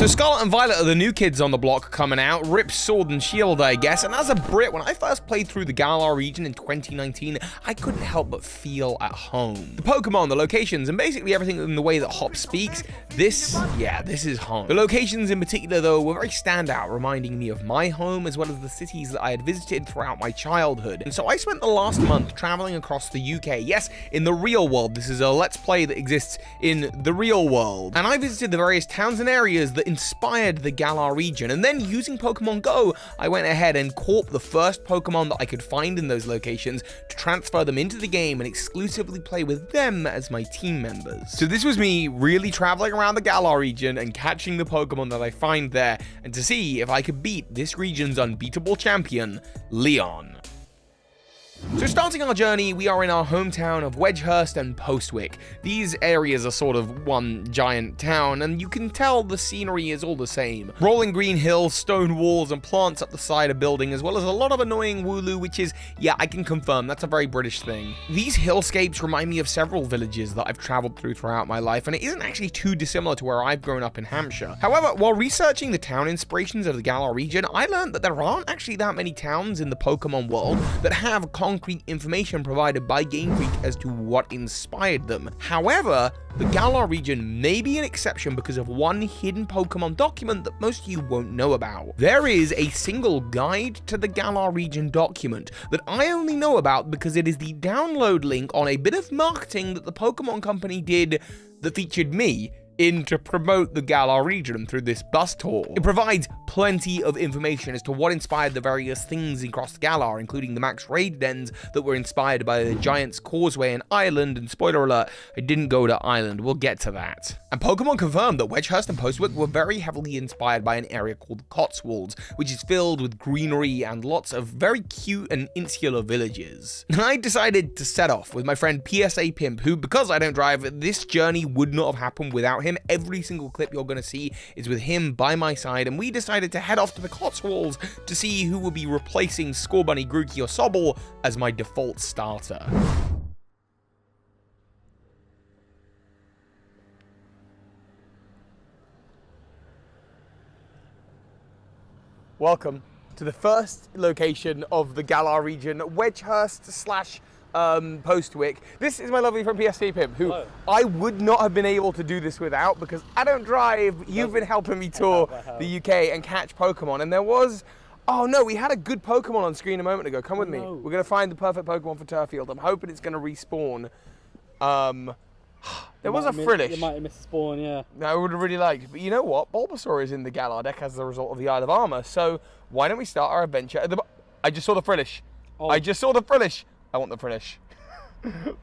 So Scarlet and Violet are the new kids on the block coming out, ripped sword and shield, I guess, and as a Brit, when I first played through the Galar region in 2019, I couldn't help but feel at home. The Pokemon, the locations, and basically everything in the way that Hop speaks, this is home. The locations in particular, though, were very standout, reminding me of my home as well as the cities that I had visited throughout my childhood. And so I spent the last month traveling across the UK, yes, in the real world. This is a Let's Play that exists in the real world. And I visited the various towns and areas that inspired the Galar region, and then using Pokemon Go, I went ahead and caught the first Pokemon that I could find in those locations to transfer them into the game and exclusively play with them as my team members. So this was me really traveling around the Galar region and catching the Pokemon that I find there, and to see if I could beat this region's unbeatable champion, Leon. So starting our journey, we are in our hometown of Wedgehurst and Postwick. These areas are sort of one giant town, and you can tell the scenery is all the same. Rolling green hills, stone walls, and plants up the side of building, as well as a lot of annoying wooloo, which is, yeah, I can confirm, that's a very British thing. These hillscapes remind me of several villages that I've traveled throughout my life, and it isn't actually too dissimilar to where I've grown up in Hampshire. However, while researching the town inspirations of the Galar region, I learned that there aren't actually that many towns in the Pokemon world that have concrete information provided by Game Freak as to what inspired them. However, the Galar region may be an exception because of one hidden Pokemon document that most of you won't know about. There is a single guide to the Galar region document that I only know about because it is the download link on a bit of marketing that the Pokemon company did that featured me in to promote the Galar region through this bus tour. It provides plenty of information as to what inspired the various things across Galar, including the max raid dens that were inspired by the Giant's Causeway and Ireland, and spoiler alert, I didn't go to Ireland, we'll get to that. And Pokemon confirmed that Wedgehurst and Postwick were very heavily inspired by an area called Cotswolds, which is filled with greenery and lots of very cute and insular villages. I decided to set off with my friend PSA Pimp, who, because I don't drive, this journey would not have happened without him. Every single clip you're going to see is with him by my side, and we decided to head off to the Cotswolds to see who would be replacing Scorbunny, Grookey, or Sobble as my default starter. Welcome to the first location of the Galar region, Wedgehurst / Postwick. This is my lovely friend PSP Pimp, who hello. I would not have been able to do this without, because I don't drive. You've been helping me tour the UK and catch Pokemon, and there was, oh no, we had a good Pokemon on screen a moment ago. Come with me. We're going to find the perfect Pokemon for Turffield. I'm hoping it's going to respawn. There was a Frillish. You might have missed a spawn, yeah. No, I would have really liked. But you know what? Bulbasaur is in the Galar deck as a result of the Isle of Armor. So why don't we start our adventure at the... I just saw the Frillish. Oh. I just saw the Frillish. I want the Frillish.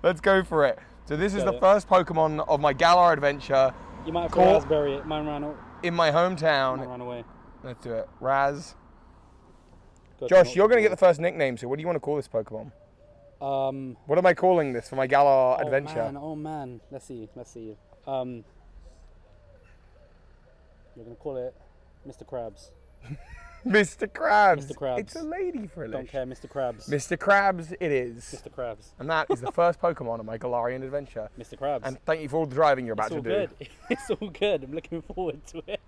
Let's go for it. So this is the first Pokemon of my Galar adventure. You might have to raspberry it. Mine ran away. In my hometown. Mine ran away. Let's do it. Raz. Josh, you're going to get the first nickname, so what do you want to call this Pokemon? What am I calling this for my Galar adventure? Oh man, let's see. We're going to call it Mr. Krabs. Mr. Krabs. Mr. Krabs. It's a lady Frillish. Don't care, Mr. Krabs. Mr. Krabs it is. Mr. Krabs. And that is the first Pokemon of my Galarian adventure. Mr. Krabs. And thank you for all the driving you're about to do. It's all good. It's all good. I'm looking forward to it.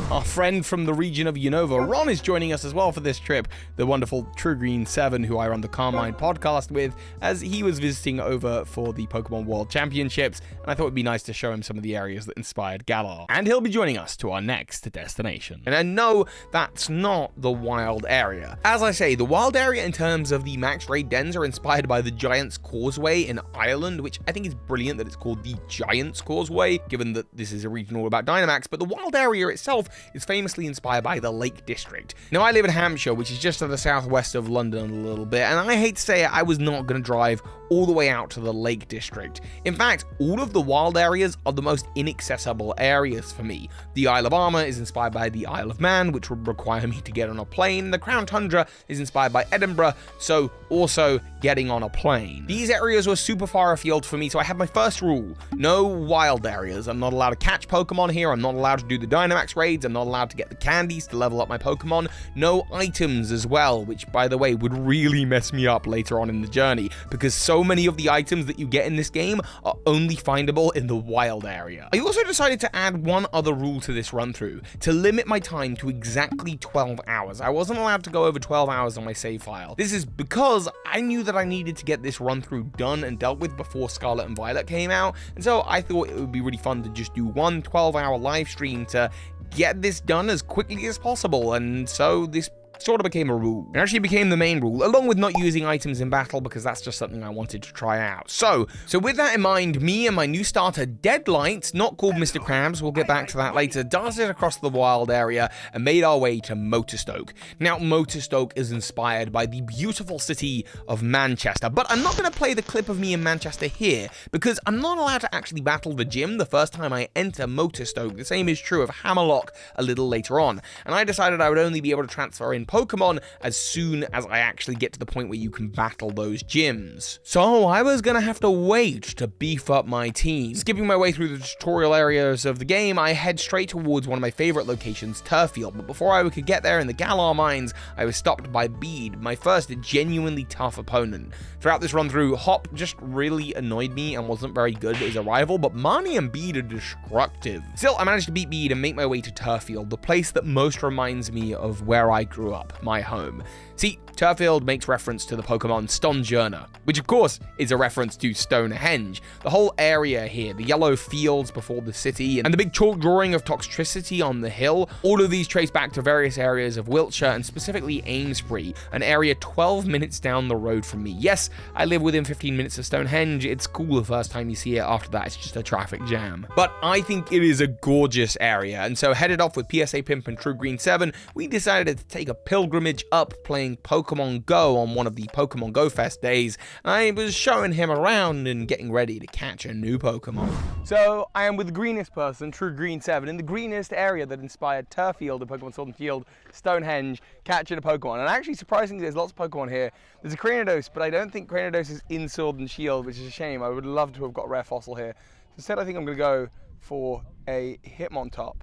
Our friend from the region of Unova, Ron, is joining us as well for this trip. The wonderful True Green 7, who I run the Carmine podcast with, as he was visiting over for the Pokemon World Championships, and I thought it'd be nice to show him some of the areas that inspired Galar. And he'll be joining us to our next destination. And I know that's not the wild area. As I say, the wild area in terms of the max raid dens are inspired by the Giant's Causeway in Ireland, which I think is brilliant that it's called the Giant's Causeway, given that this is a region all about Dynamax, but the wild area itself is famously inspired by the Lake District. Now, I live in Hampshire, which is just to the southwest of London a little bit, and I hate to say it, I was not going to drive all the way out to the Lake District. In fact, all of the wild areas are the most inaccessible areas for me. The Isle of Armor is inspired by the Isle of Man, which would require me to get on a plane. The Crown Tundra is inspired by Edinburgh, so also getting on a plane. These areas were super far afield for me, so I had my first rule. No wild areas. I'm not allowed to catch Pokemon here. I'm not allowed to do the Dynamax raids. I'm not allowed to get the candies to level up my Pokemon. No items as well, which, by the way, would really mess me up later on in the journey, because so so many of the items that you get in this game are only findable in the wild area. I also decided to add one other rule to this run through, to limit my time to exactly 12 hours. I wasn't allowed to go over 12 hours on my save file. This is because I knew that I needed to get this run through done and dealt with before Scarlet and Violet came out, and so I thought it would be really fun to just do one 12-hour live stream to get this done as quickly as possible, and so this sort of became a rule. It actually became the main rule, along with not using items in battle, because that's just something I wanted to try out. So with that in mind, me and my new starter, Deadlight, not called Mr. Krabs, we'll get back to that later, darted across the wild area and made our way to Motorstoke. Now, Motorstoke is inspired by the beautiful city of Manchester, but I'm not going to play the clip of me in Manchester here, because I'm not allowed to actually battle the gym the first time I enter Motorstoke. The same is true of Hammerlock a little later on, and I decided I would only be able to transfer in Pokemon as soon as I actually get to the point where you can battle those gyms. So I was gonna have to wait to beef up my team. Skipping my way through the tutorial areas of the game, I head straight towards one of my favorite locations, Turffield, but before I could get there in the Galar mines, I was stopped by Bede, my first genuinely tough opponent. Throughout this run through, Hop just really annoyed me and wasn't very good as a rival, but Marnie and Bede are destructive. Still, I managed to beat Bede and make my way to Turffield, the place that most reminds me of where I grew up, my home. See, Turffield makes reference to the Pokemon Stonjourner, which of course is a reference to Stonehenge. The whole area here, the yellow fields before the city, and the big chalk drawing of Toxtricity on the hill, all of these trace back to various areas of Wiltshire, and specifically Amesbury, an area 12 minutes down the road from me. Yes, I live within 15 minutes of Stonehenge. It's cool the first time you see it, after that it's just a traffic jam. But I think it is a gorgeous area, and so headed off with PSA Pimp and True Green 7, we decided to take a pilgrimage up playing Pokemon Go on one of the Pokemon Go Fest days. I was showing him around and getting ready to catch a new Pokemon. So I am with the greenest person, True Green 7, in the greenest area that inspired Turffield and Pokemon Sword and Shield, Stonehenge, catching a Pokemon. And actually, surprisingly, there's lots of Pokemon here. There's a Cranidos, but I don't think Cranidos is in Sword and Shield, which is a shame. I would love to have got a rare fossil here. So instead, I think I'm going to go for a Hitmontop,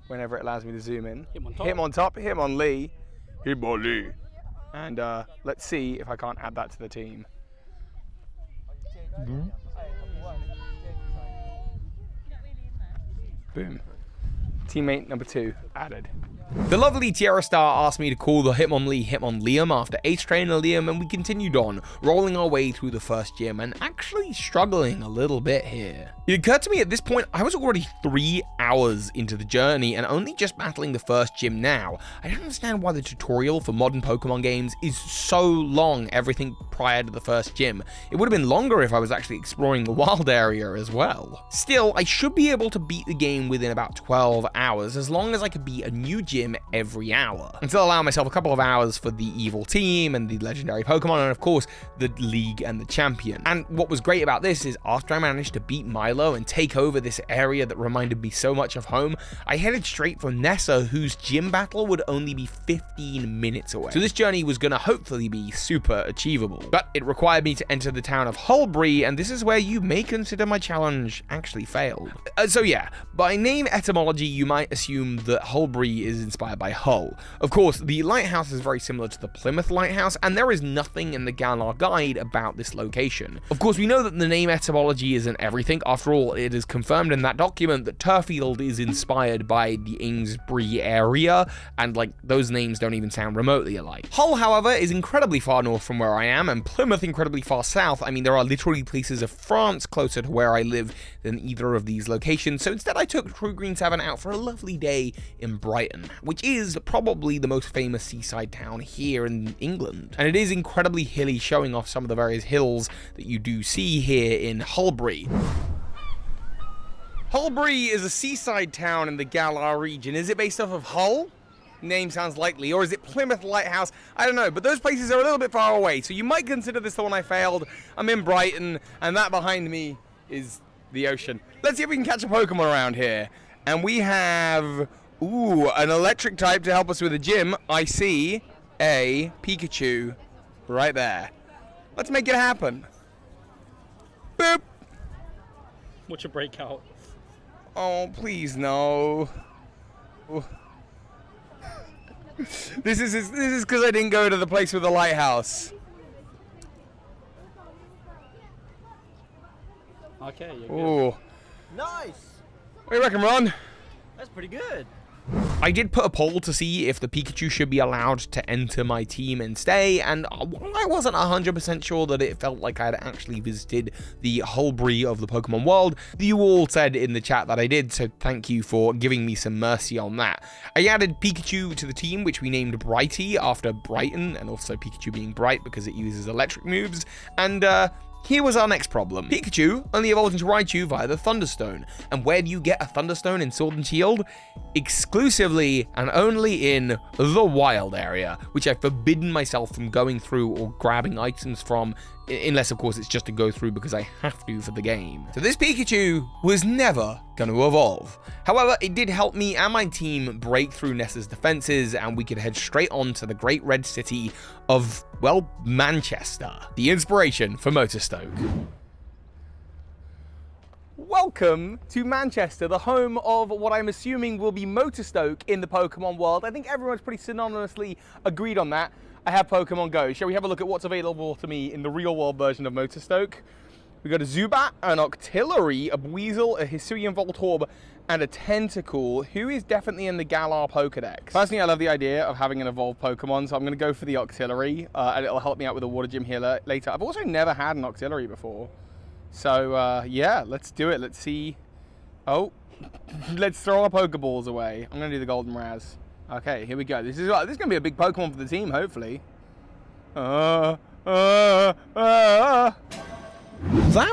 whenever it allows me to zoom in. Hitmontop, Hitmonlee, Hitmonlee. And let's see if I can't add that to the team. Boom. Teammate number 2 added. The lovely Tierra Star asked me to call the Hitmonlee Hitmonliam after Ace Trainer Liam, and we continued on, rolling our way through the first gym and actually struggling a little bit here. It occurred to me at this point I was already 3 hours into the journey and only just battling the first gym now. I don't understand why the tutorial for modern Pokemon games is so long, everything prior to the first gym. It would have been longer if I was actually exploring the wild area as well. Still, I should be able to beat the game within about 12 hours as long as I could beat a new gym every hour, and still allow myself a couple of hours for the evil team and the legendary Pokemon, and of course the league and the champion. And what was great about this is after I managed to beat Milo and take over this area that reminded me so much of home, I headed straight for Nessa, whose gym battle would only be 15 minutes away. So this journey was going to hopefully be super achievable, but it required me to enter the town of Hullbury, and this is where you may consider my challenge actually failed. So yeah, by name etymology you might assume that Hullbury is inspired by Hull. Of course, the lighthouse is very similar to the Plymouth Lighthouse, and there is nothing in the Galar guide about this location. Of course, we know that the name etymology isn't everything. After all, it is confirmed in that document that Turffield is inspired by the Amesbury area, and like, those names don't even sound remotely alike. Hull, however, is incredibly far north from where I am, and Plymouth incredibly far south. I mean, there are literally places of France closer to where I live than either of these locations, so instead I took True Green 7 out for a lovely day in Brighton, which is probably the most famous seaside town here in England. And it is incredibly hilly, showing off some of the various hills that you do see here in Hullbury. Hullbury is a seaside town in the Galar region. Is it based off of Hull? Name sounds likely. Or is it Plymouth Lighthouse? I don't know, but those places are a little bit far away, so you might consider this the one I failed. I'm in Brighton, and that behind me is the ocean. Let's see if we can catch a Pokemon around here. And we have... ooh, an electric type to help us with the gym. I see a Pikachu right there. Let's make it happen. Boop. What's your breakout? Oh, please no. This is because I didn't go to the place with the lighthouse. Okay, you're good. Ooh. Nice. What do you reckon, Ron? That's pretty good. I did put a poll to see if the Pikachu should be allowed to enter my team and stay, and while I wasn't 100% sure that it felt like I had actually visited the Hulbury of the Pokemon world, you all said in the chat that I did, so thank you for giving me some mercy on that. I added Pikachu to the team, which we named Brighty after Brighton, and also Pikachu being bright because it uses electric moves, and here was our next problem. Pikachu only evolved into Raichu via the Thunderstone. And where do you get a Thunderstone in Sword and Shield? Exclusively and only in the wild area, which I've forbidden myself from going through or grabbing items from, unless of course it's just to go through because I have to for the game. So this Pikachu was never going to evolve. However, it did help me and my team break through Nessa's defenses, and we could head straight on to the great red city of, well, Manchester, the inspiration for Motorstoke. Welcome to Manchester, the home of what I'm assuming will be Motorstoke in the Pokemon world. I think everyone's pretty synonymously agreed on that. I have Pokemon Go. Shall we have a look at what's available to me in the real world version of Motorstoke? We got a Zubat, an Octillery, a Weasel, a Hisuian Voltorb, and a Tentacool, who is definitely in the Galar Pokedex. Personally, I love the idea of having an evolved Pokemon, so I'm going to go for the Octillery, and it'll help me out with a Water Gym here later. I've also never had an Octillery before. So, yeah, let's do it. Let's see. Oh, let's throw our Pokeballs away. I'm going to do the Golden Raz. Okay, here we go. This is going to be a big Pokemon for the team, hopefully. That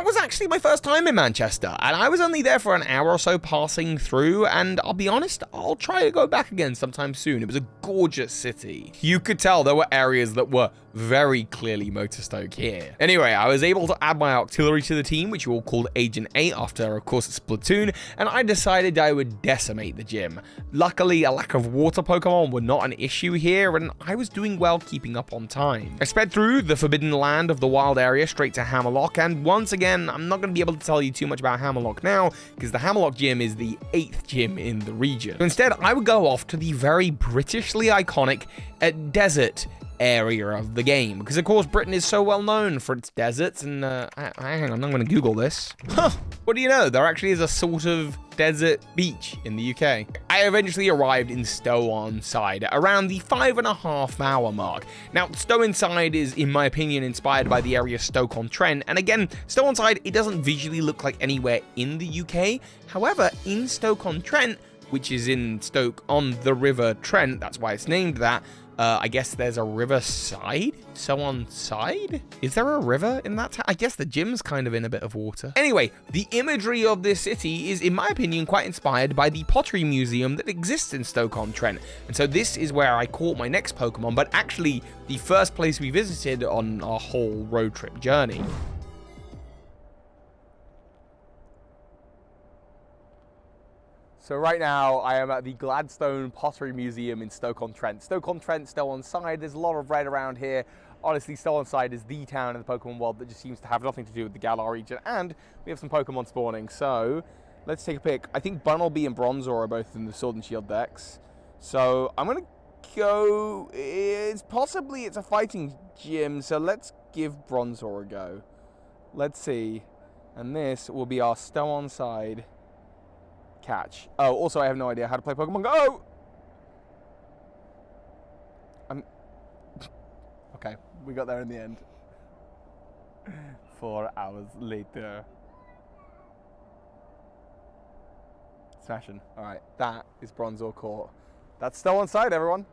was actually my first time in Manchester, and I was only there for an hour or so passing through, and I'll be honest, I'll try to go back again sometime soon. It was a gorgeous city. You could tell there were areas that were very clearly Motorstoke here. Anyway, I was able to add my Octillery to the team, which you all called Agent 8 after, of course, it's Splatoon, and I decided I would decimate the gym. Luckily, a lack of water Pokemon were not an issue here, and I was doing well keeping up on time. I sped through the forbidden land of the wild area straight to Hammerlock, and once again, I'm not going to be able to tell you too much about Hammerlock now, because the Hammerlock gym is the 8th gym in the region. So instead, I would go off to the very Britishly iconic desert area of the game, because of course Britain is so well known for its deserts, and hang on, I'm going to Google this. What do you know, there actually is a sort of desert beach in the UK. I eventually arrived in Stoke-on-Trent around the 5.5 hour mark. Now, Stoke-on-Trent is, in my opinion, inspired by the area Stoke-on-Trent, and again, Stoke-on-Trent, it doesn't visually look like anywhere in the UK. However, in Stoke-on-Trent, which is in Stoke on the River Trent, that's why it's named that, I guess there's a river side? So on side? Is there a river in that town? I guess the gym's kind of in a bit of water. Anyway, the imagery of this city is, in my opinion, quite inspired by the pottery museum that exists in Stoke-on-Trent. And so this is where I caught my next Pokemon, but actually the first place we visited on our whole road trip journey. So right now, I am at the Gladstone Pottery Museum in Stoke-on-Trent. Stoke-on-Trent, Stoke-on-Side, there's a lot of red around here. Honestly, Stoke-on-Side is the town in the Pokemon world that just seems to have nothing to do with the Galar region, and we have some Pokemon spawning, so let's take a pick. I think Bunnelby and Bronzor are both in the Sword and Shield decks, so I'm gonna go, it's a fighting gym, so let's give Bronzor a go. Let's see, and this will be our Stoke-on-Side catch. Oh, also I have no idea how to play Pokemon Go! Okay, we got there in the end. 4 hours later. Smashing. Alright, that is Bronzor caught. That's Stoke-on-Trent, everyone.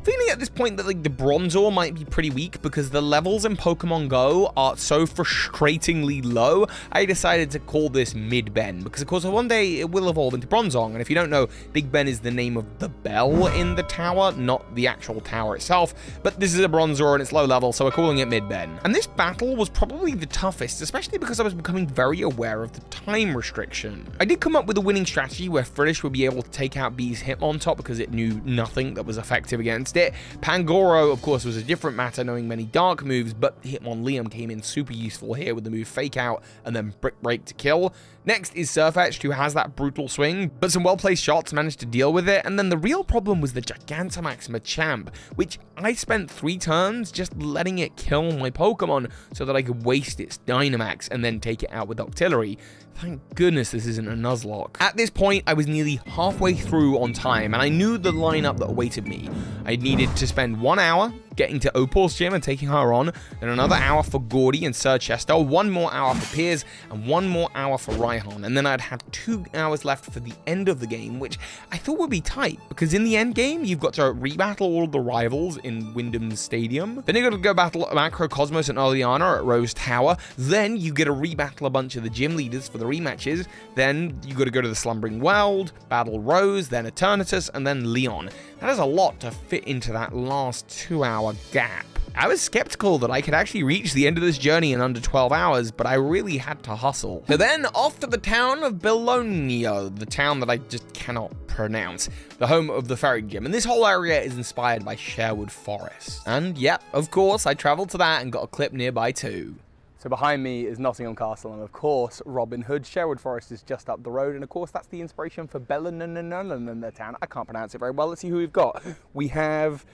Feeling at this point that like the Bronzor might be pretty weak because the levels in Pokemon Go are so frustratingly low, I decided to call this Mid Ben, because of course one day it will evolve into Bronzong, and if you don't know, Big Ben is the name of the bell in the tower, not the actual tower itself, but this is a Bronzor and it's low level, so we're calling it Mid Ben. And this battle was probably the toughest, especially because I was becoming very aware of the time restriction. I did come up with a winning strategy where Friddish would be able to take out B's Hitmontop because it knew nothing that was effective against it, Pangoro, of course, was a different matter, knowing many dark moves, but Hitmonleum came in super useful here with the move Fake Out and then Brick Break to kill. Next is Sirfetch'd, who has that brutal swing, but some well-placed shots managed to deal with it, and then the real problem was the Gigantamax Machamp, which I spent 3 turns just letting it kill my Pokemon so that I could waste its Dynamax and then take it out with Octillery. Thank goodness this isn't a Nuzlocke. At this point, I was nearly halfway through on time, and I knew the lineup that awaited me. I needed to spend 1 hour getting to Opal's gym and taking her on, then another hour for Gordy and Sir Chester, 1 more hour for Piers, and 1 more hour for Raihan, and then I'd have 2 hours left for the end of the game, which I thought would be tight, because in the end game, you've got to rebattle all of the rivals in Wyndham's Stadium, then you've got to go battle Macrocosmos and Oleana at Rose Tower, then you get to rebattle a bunch of the gym leaders for the rematches, then you got to go to the Slumbering World, battle Rose, then Eternatus, and then Leon. That is a lot to fit into that last 2-hour gap. I was skeptical that I could actually reach the end of this journey in under 12 hours, but I really had to hustle. So then off to the town of Bologna, the town that I just cannot pronounce, the home of the Ferry Gym, and this whole area is inspired by Sherwood Forest. And yep, of course, I traveled to that and got a clip nearby too. So behind me is Nottingham Castle, and of course, Robin Hood. Sherwood Forest is just up the road, and of course, that's the inspiration for in the town. I can't pronounce it very well. Let's see who we've got. We have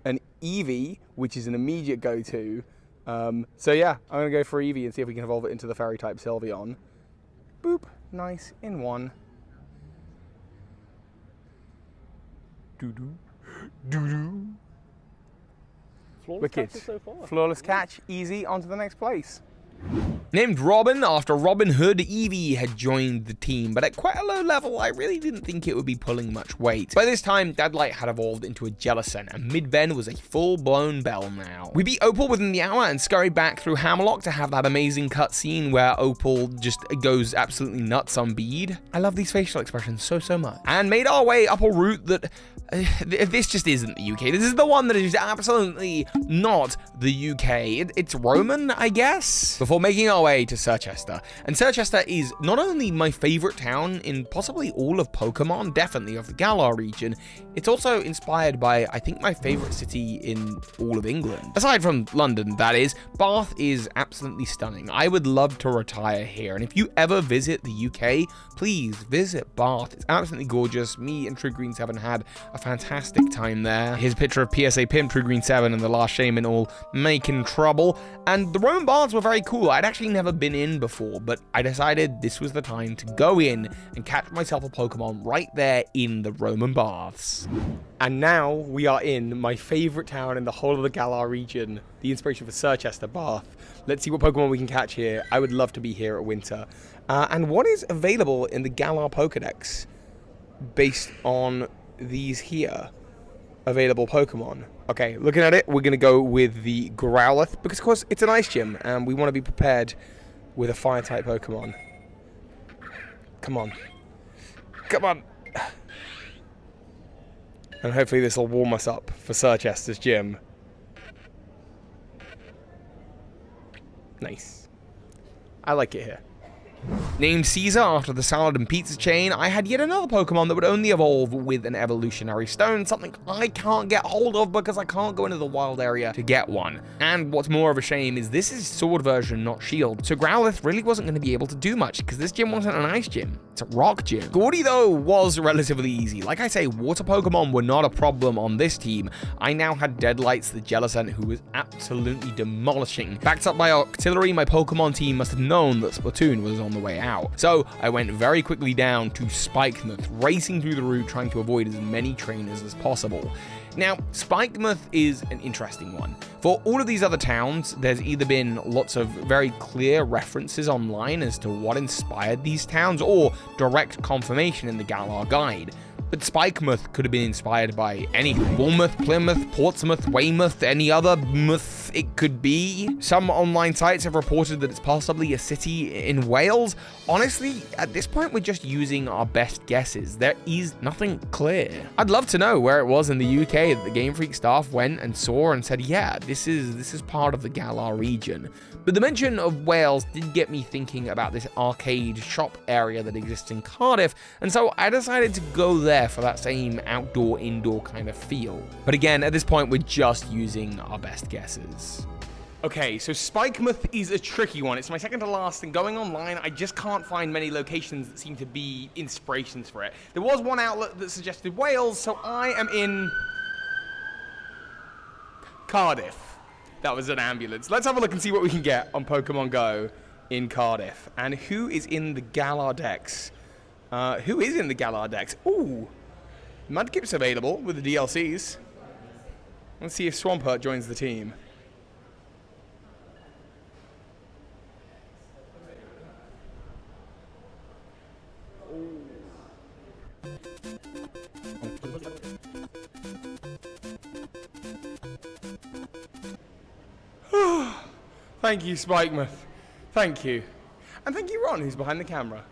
an Eevee, which is an immediate go-to. So yeah, I'm gonna go for Eevee and see if we can evolve it into the fairy type Sylveon. Boop, nice, in 1. Doo-doo, doo-doo. Wicked. So far. Flawless catch, easy, on to the next place. Named Robin after Robin Hood, Eevee had joined the team, but at quite a low level, I really didn't think it would be pulling much weight. By this time, Deadlight had evolved into a Jellicent, and Midven was a full-blown bell now. We beat Opal within the hour and scurried back through Hammerlock to have that amazing cutscene where Opal just goes absolutely nuts on Bede. I love these facial expressions so much. And made our way up a route that this just isn't the UK. This is the one that is absolutely not the UK. It's Roman, I guess? Before making our way to Sirchester. And Sirchester is not only my favorite town in possibly all of Pokemon, definitely of the Galar region, it's also inspired by, I think, my favorite city in all of England. Aside from London, that is, Bath is absolutely stunning. I would love to retire here. And if you ever visit the UK, please visit Bath. It's absolutely gorgeous. Me and True Green 7 had a fantastic time there. Here's a picture of PSA Pimp, True Green 7, and the Last Shaman all making trouble. And the Roman Baths were very cool. I'd actually never been in before, but I decided this was the time to go in and catch myself a Pokemon right there in the Roman Baths. And now we are in my favorite town in the whole of the Galar region, the inspiration for Sirchester, Bath. Let's see what Pokemon we can catch here. I would love to be here at winter. And what is available in the Galar Pokedex based on these here available Pokemon? Okay, looking at it, we're going to go with the Growlithe, because of course it's an ice gym, and we want to be prepared with a fire-type Pokemon. Come on. Come on. And hopefully this will warm us up for Sirchester's gym. Nice. I like it here. Named Caesar after the salad and pizza chain, I had yet another Pokemon that would only evolve with an evolutionary stone, something I can't get hold of because I can't go into the wild area to get one. And what's more of a shame is this is Sword version, not Shield, so Growlithe really wasn't going to be able to do much because this gym wasn't an ice gym, it's a rock gym. Gordy though was relatively easy. Like I say, water Pokemon were not a problem on this team. I now had Deadlights, the Jellicent, who was absolutely demolishing. Backed up by Octillery, my Pokemon team must have known that Splatoon was on the way out. So I went very quickly down to Spikemuth, racing through the route trying to avoid as many trainers as possible. Now, Spikemuth is an interesting one. For all of these other towns, there's either been lots of very clear references online as to what inspired these towns, or direct confirmation in the Galar Guide. But Spikemuth could have been inspired by anything. Bournemouth, Plymouth, Portsmouth, Weymouth, any other muth it could be. Some online sites have reported that it's possibly a city in Wales. Honestly, at this point, we're just using our best guesses. There is nothing clear. I'd love to know where it was in the UK that the Game Freak staff went and saw and said, yeah, this is part of the Galar region. But the mention of Wales did get me thinking about this arcade shop area that exists in Cardiff, and so I decided to go there there for that same outdoor-indoor kind of feel. But again, at this point, we're just using our best guesses. Okay, so Spikemuth is a tricky one. It's my second to last, and going online, I just can't find many locations that seem to be inspirations for it. There was one outlet that suggested Wales, so I am in Cardiff. That was an ambulance. Let's have a look and see what we can get on Pokemon Go in Cardiff. And who is in the Galar decks? Who is in the Galar decks? Ooh, Mudkip's available with the DLCs. Let's see if Swampert joins the team. Thank you, Spikemuth. Thank you. And thank you, Ron, who's behind the camera.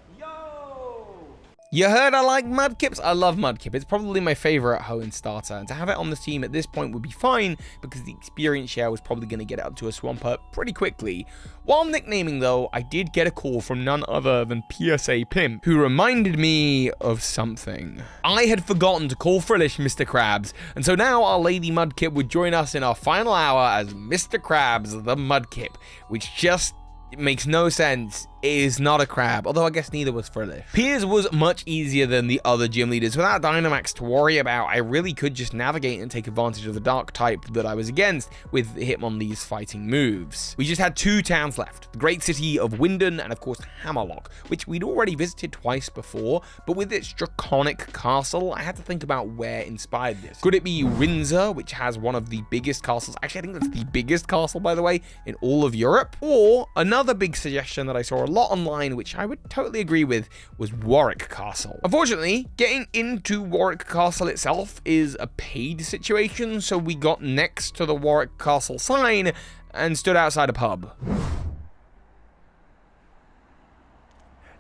You heard I like Mudkips? I love Mudkip. It's probably my favorite Hoenn starter, and to have it on the team at this point would be fine because the experience share was probably going to get it up to a Swampert pretty quickly. While nicknaming though, I did get a call from none other than PSA Pimp, who reminded me of something. I had forgotten to call Frillish Mr. Krabs, and so now our Lady Mudkip would join us in our final hour as Mr. Krabs the Mudkip, which just makes no sense. It is not a crab, although I guess neither was Frillish. Piers was much easier than the other gym leaders. Without Dynamax to worry about, I really could just navigate and take advantage of the dark type that I was against with Hitmonlee's fighting moves. We just had 2 towns left, the great city of Wyndon and of course Hammerlock, which we'd already visited twice before, but with its draconic castle, I had to think about where inspired this. Could it be Windsor, which has one of the biggest castles, actually I think that's the biggest castle by the way, in all of Europe? Or another big suggestion that I saw a lot online, which I would totally agree with, was Warwick Castle. Unfortunately, getting into Warwick Castle itself is a paid situation, so we got next to the Warwick Castle sign and stood outside a pub.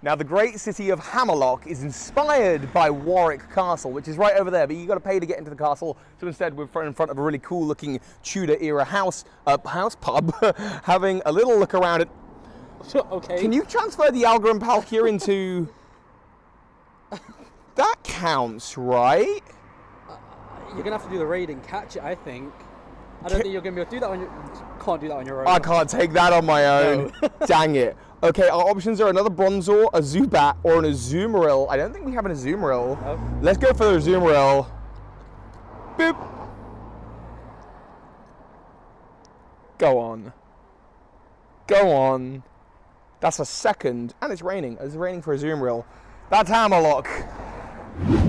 Now, the great city of Hammerlock is inspired by Warwick Castle, which is right over there, but you got to pay to get into the castle. So instead, we're in front of a really cool-looking Tudor-era house pub, having a little look around it. Okay. Can you transfer the Algrim Palkia into... That counts, right? You're going to have to do the raid and catch it, I think. I don't think you're going to be able to do that on your... Can't do that on your own. I can't take that on my own. No. Dang it. Okay, our options are another Bronzor, a Zubat, or an Azumarill. I don't think we have an Azumarill. Oh. Let's go for the Azumarill. Boop. Go on. Go on. That's a second, and it's raining. It's raining for Azumarill. That's Hammerlock.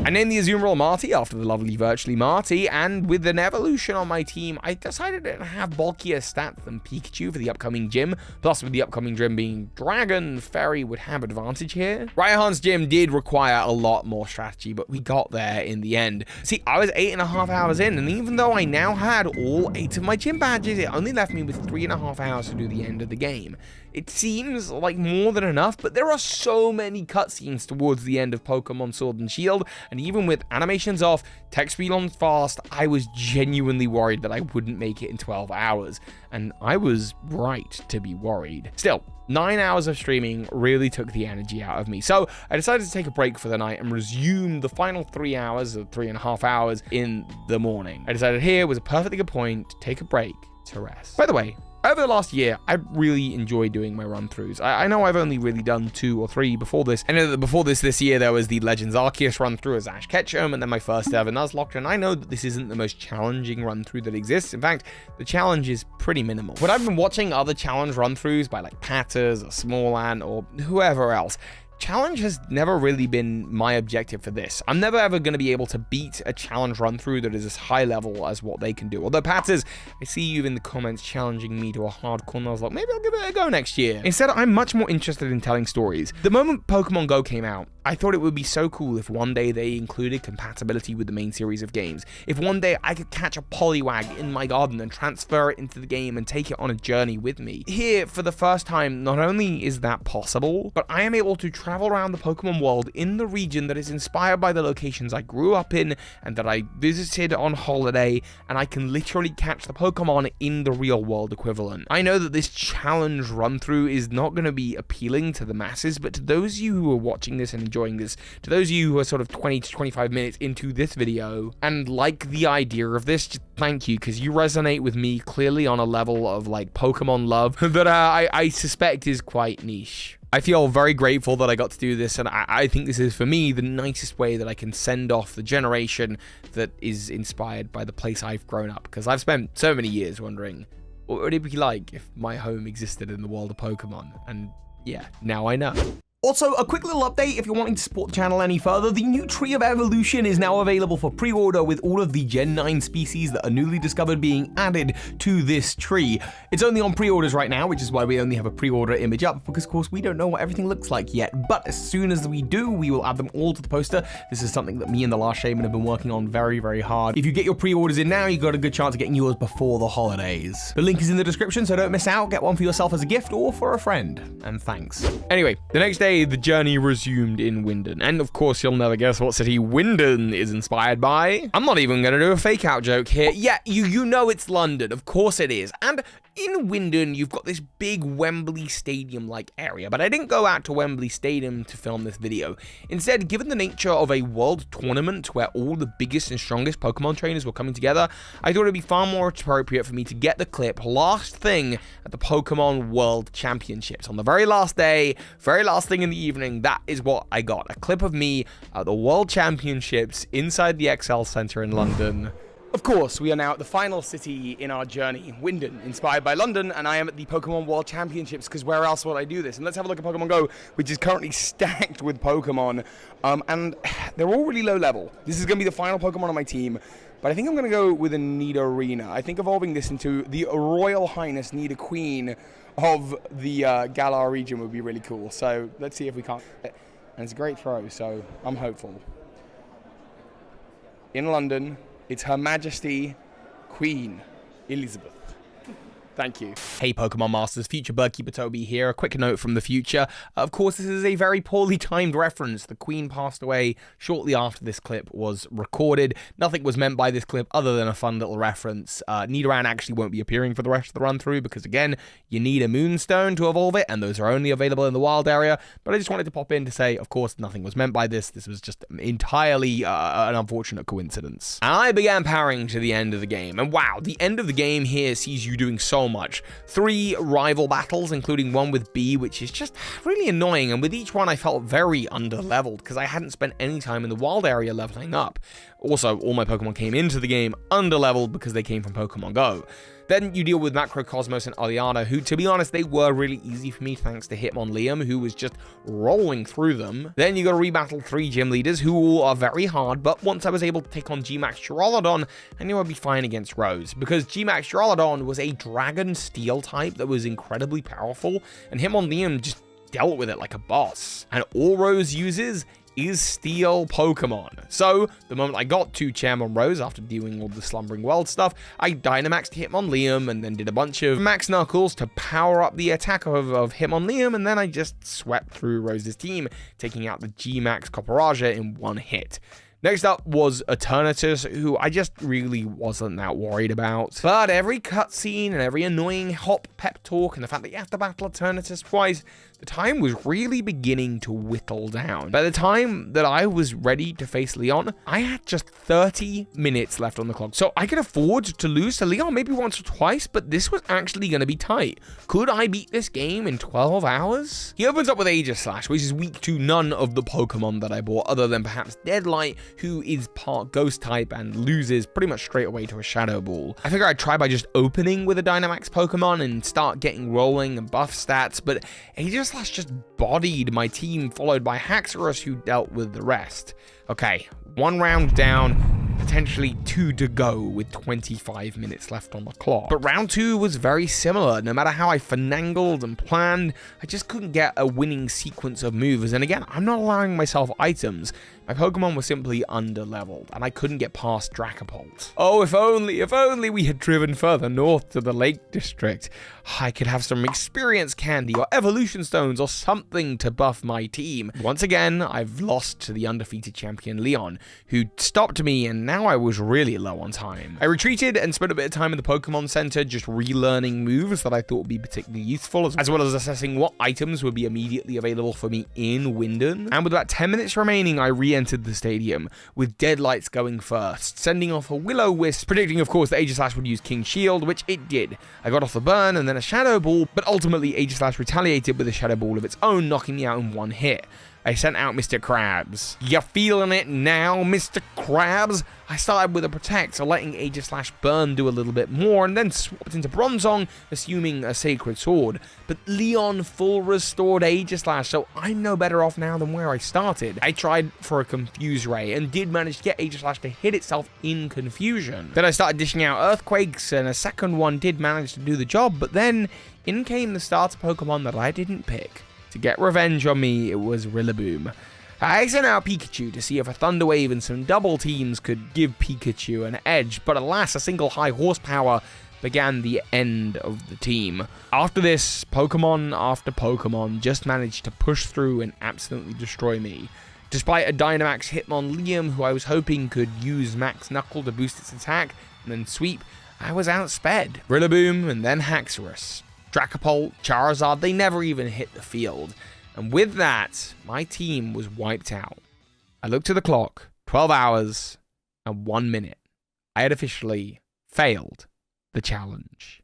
I named the Azumarill Marty after the lovely Virtually Marty, and with an evolution on my team, I decided to have bulkier stats than Pikachu for the upcoming gym, plus with the upcoming gym being Dragon, Fairy would have advantage here. Raihan's gym did require a lot more strategy, but we got there in the end. See, I was 8.5 hours in, and even though I now had all 8 of my gym badges, it only left me with 3.5 hours to do the end of the game. It seems like more than enough, but there are so many cutscenes towards the end of Pokemon Sword and Shield, and even with animations off, text speed on fast, I was genuinely worried that I wouldn't make it in 12 hours, and I was right to be worried. Still, 9 hours of streaming really took the energy out of me, so I decided to take a break for the night and resume the final 3 hours, or 3.5 hours, in the morning. I decided here was a perfectly good point to take a break to rest. By the way, over the last year, I really enjoy doing my run-throughs. I know I've only really done 2 or 3 before this. I know that before this year, there was the Legends Arceus run-through as Ash Ketchum, and then my first ever Nuzlocke, and I know that this isn't the most challenging run-through that exists. In fact, the challenge is pretty minimal. When I've been watching other challenge run-throughs by like Patters or Smallan or whoever else, challenge has never really been my objective for this. I'm never ever going to be able to beat a challenge run through that is as high level as what they can do. Although Patters, I see you in the comments challenging me to a hardcore Nuzlocke. Maybe I'll give it a go next year. Instead, I'm much more interested in telling stories. The moment Pokemon Go came out, I thought it would be so cool if one day they included compatibility with the main series of games. If one day I could catch a Poliwag in my garden and transfer it into the game and take it on a journey with me. Here, for the first time, not only is that possible, but I am able to travel travel around the Pokemon world in the region that is inspired by the locations I grew up in and that I visited on holiday, and I can literally catch the Pokemon in the real world equivalent. I know that this challenge run through is not going to be appealing to the masses, but to those of you who are watching this and enjoying this, to those of you who are sort of 20 to 25 minutes into this video and like the idea of this, just thank you, because you resonate with me clearly on a level of like Pokemon love that I suspect is quite niche. I feel very grateful that I got to do this, and I think this is, for me, the nicest way that I can send off the generation that is inspired by the place I've grown up, because I've spent so many years wondering, what would it be like if my home existed in the world of Pokemon? And yeah, now I know. Also, a quick little update if you're wanting to support the channel any further. The new Tree of Evolution is now available for pre-order, with all of the Gen 9 species that are newly discovered being added to this tree. It's only on pre-orders right now, which is why we only have a pre-order image up, because of course we don't know what everything looks like yet. But as soon as we do, we will add them all to the poster. This is something that me and the Last Shaman have been working on very, very hard. If you get your pre-orders in now, you got a good chance of getting yours before the holidays. The link is in the description, so don't miss out. Get one for yourself as a gift or for a friend. And thanks. Anyway, the next day, the journey resumed in Wyndon, and of course you'll never guess what city Wyndon is inspired by. I'm not even gonna do a fake out joke here. Yeah, you know it's London, of course it is. And in Wyndon, you've got this big Wembley Stadium-like area, but I didn't go out to Wembley Stadium to film this video. Instead, given the nature of a world tournament where all the biggest and strongest Pokemon trainers were coming together, I thought it'd be far more appropriate for me to get the clip last thing at the Pokemon World Championships. On the very last day, very last thing in the evening, that is what I got. A clip of me at the World Championships inside the XL Centre in London. Of course, we are now at the final city in our journey, Wyndon, inspired by London, and I am at the Pokemon World Championships, because where else would I do this? And let's have a look at Pokemon Go, which is currently stacked with Pokemon, and they're all really low level. This is going to be the final Pokemon on my team, but I think I'm going to go with a Nidorina. I think evolving this into the Royal Highness Nidoqueen of the Galar region would be really cool. So let's see if we can't. And it's a great throw, so I'm hopeful. In London, it's Her Majesty Queen Elizabeth. Thank you. Hey Pokemon Masters, future Birdkeeper Toby here. A quick note from the future. Of course, this is a very poorly timed reference. The Queen passed away shortly after this clip was recorded. Nothing was meant by this clip other than a fun little reference. Nidoran actually won't be appearing for the rest of the run through because, again, you need a Moonstone to evolve it, and those are only available in the wild area. But I just wanted to pop in to say, of course, nothing was meant by this. This was just entirely an unfortunate coincidence. And I began powering to the end of the game. And wow, the end of the game here sees you doing so much. 3 rival battles, including one with B, which is just really annoying, and with each one I felt very under-leveled because I hadn't spent any time in the wild area leveling up. Also, all my Pokemon came into the game under-leveled because they came from Pokemon Go. Then you deal with Macrocosmos and Aliana, who, to be honest, they were really easy for me thanks to Hitmonleum, who was just rolling through them. Then you got to rebattle 3 gym leaders, who all are very hard, but once I was able to take on Gmax Duraludon, I knew I'd be fine against Rose, because Gmax Duraludon was a Dragon Steel type that was incredibly powerful, and Hitmonleum just dealt with it like a boss. And all Rose uses is Steel Pokemon. So, the moment I got to Chairman Rose after doing all the Slumbering World stuff, I Dynamaxed Hitmonleum and then did a bunch of Max Knuckles to power up the attack of Hitmonleum, and then I just swept through Rose's team, taking out the G-Max Copperaja in one hit. Next up was Eternatus, who I just really wasn't that worried about. But every cutscene and every annoying hop pep talk and the fact that you have to battle Eternatus twice, the time was really beginning to whittle down. By the time that I was ready to face Leon, I had just 30 minutes left on the clock. So I could afford to lose to Leon maybe once or twice, but this was actually going to be tight. Could I beat this game in 12 hours? He opens up with Aegislash, which is weak to none of the Pokemon that I bought, other than perhaps Deadlight, who is part Ghost type and loses pretty much straight away to a Shadow Ball. I figure I'd try by just opening with a Dynamax Pokemon and start getting rolling and buff stats, but Aegislash just bodied my team, followed by Haxorus, who dealt with the rest. Okay, 1 round down, potentially 2 to go with 25 minutes left on the clock. But round 2 was very similar. No matter how I finangled and planned, I just couldn't get a winning sequence of moves. And again, I'm not allowing myself items My Pokemon were simply under-leveled, and I couldn't get past Dracopult. Oh, if only we had driven further north to the Lake District. I could have some experience candy or evolution stones or something to buff my team. Once again, I've lost to the undefeated champion Leon, who stopped me, and now I was really low on time. I retreated and spent a bit of time in the Pokemon Center just relearning moves that I thought would be particularly useful, as well as assessing what items would be immediately available for me in Winden. And with about 10 minutes remaining, I re-entered the stadium, with Deadlights going first, sending off a Will-O-Wisp, predicting of course that Aegislash would use King Shield, which it did. I got off the burn and then a Shadow Ball, but ultimately Aegislash retaliated with a Shadow Ball of its own, knocking me out in one hit. I sent out Mr. Krabs. You feeling it now, Mr. Krabs? I started with a Protect, so letting Aegislash burn do a little bit more, and then swapped into Bronzong, assuming a Sacred Sword. But Leon full restored Aegislash, so I'm no better off now than where I started. I tried for a Confuse Ray, and did manage to get Aegislash to hit itself in confusion. Then I started dishing out Earthquakes, and a second one did manage to do the job, but then in came the starter Pokemon that I didn't pick. To get revenge on me, it was Rillaboom. I sent out Pikachu to see if a Thunder Wave and some double teams could give Pikachu an edge, but alas, a single high horsepower began the end of the team. After this, Pokemon after Pokemon just managed to push through and absolutely destroy me. Despite a Dynamax Hitmonleum who I was hoping could use Max Knuckle to boost its attack and then sweep, I was outsped. Rillaboom and then Haxorus. Dracopult, Charizard, they never even hit the field. And with that, my team was wiped out. I looked at the clock, 12 hours and 1 minute. I had officially failed the challenge.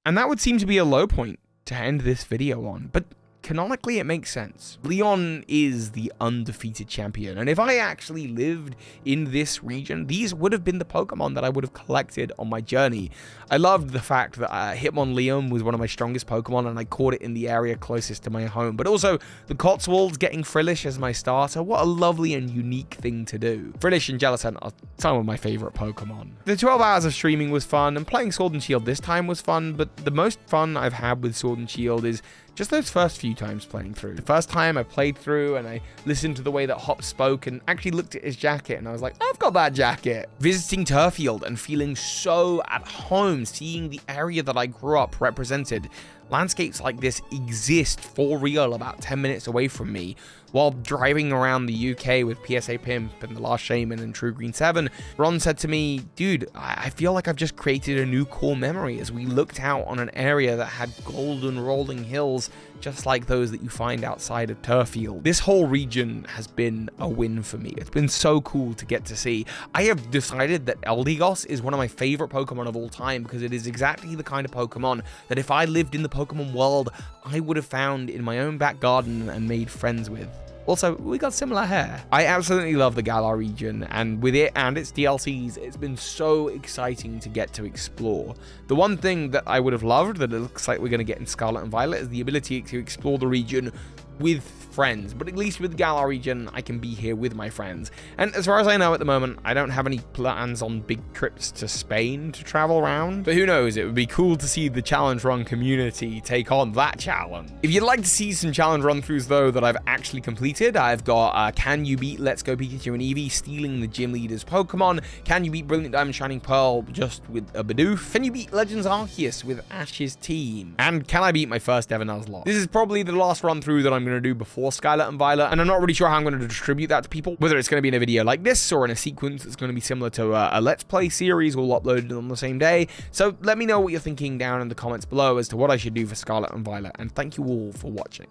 And that would seem to be a low point to end this video on, but canonically it makes sense. Leon is the undefeated champion, and if I actually lived in this region, these would have been the Pokemon that I would have collected on my journey. I loved the fact that Hitmonleum was one of my strongest Pokemon, and I caught it in the area closest to my home, but also the Cotswolds getting Frillish as my starter. What a lovely and unique thing to do. Frillish and Jellicent are some of my favorite Pokemon. The 12 hours of streaming was fun, and playing Sword and Shield this time was fun, but the most fun I've had with Sword and Shield is just those first few times playing through. The first time I played through and I listened to the way that Hop spoke and actually looked at his jacket and I was like, I've got that jacket. Visiting Turffield and feeling so at home, seeing the area that I grew up represented. Landscapes like this exist for real about 10 minutes away from me. While driving around the UK with PSA Pimp and The Last Shaman and True Green 7, Ron said to me, dude, I feel like I've just created a new core memory as we looked out on an area that had golden rolling hills just like those that you find outside of Turffield. This whole region has been a win for me. It's been so cool to get to see. I have decided that Eldegoss is one of my favorite Pokemon of all time because it is exactly the kind of Pokemon that if I lived in the Pokemon world, I would have found in my own back garden and made friends with. Also, we got similar hair. I absolutely love the Galar region, and with it and its DLCs, it's been so exciting to get to explore. The one thing that I would have loved that it looks like we're going to get in Scarlet and Violet is the ability to explore the region with friends, but at least with the Galar region, I can be here with my friends. And as far as I know at the moment, I don't have any plans on big trips to Spain to travel around, but who knows, it would be cool to see the challenge run community take on that challenge. If you'd like to see some challenge run-throughs though that I've actually completed, I've got Can You Beat Let's Go Pikachu and Eevee stealing the gym leader's Pokemon? Can you beat Brilliant Diamond Shining Pearl just with a Bidoof? Can you beat Legends Arceus with Ash's team? And can I beat my first ever Nuzlocke? This is probably the last run-through that I'm going to do before Scarlet and Violet, and I'm not really sure how I'm going to distribute that to people, whether it's going to be in a video like this or in a sequence that's going to be similar to a Let's Play series all uploaded on the same day. So let me know what you're thinking down in the comments below as to what I should do for Scarlet and Violet, and thank you all for watching.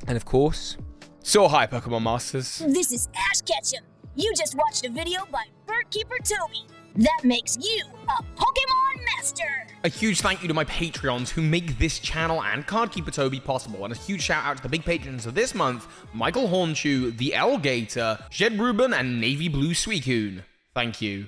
And of course, so hi Pokemon Masters. This is Ash Ketchum. You just watched a video by Birdkeeper Toby. That makes you a Pokemon Master. A huge thank you to my Patreons who make this channel and Cardkeeper Toby possible, and a huge shout out to the big patrons of this month, Michael Hornshoe, The Elgator, Jedruben, and NavyBlueSuicune. Thank you.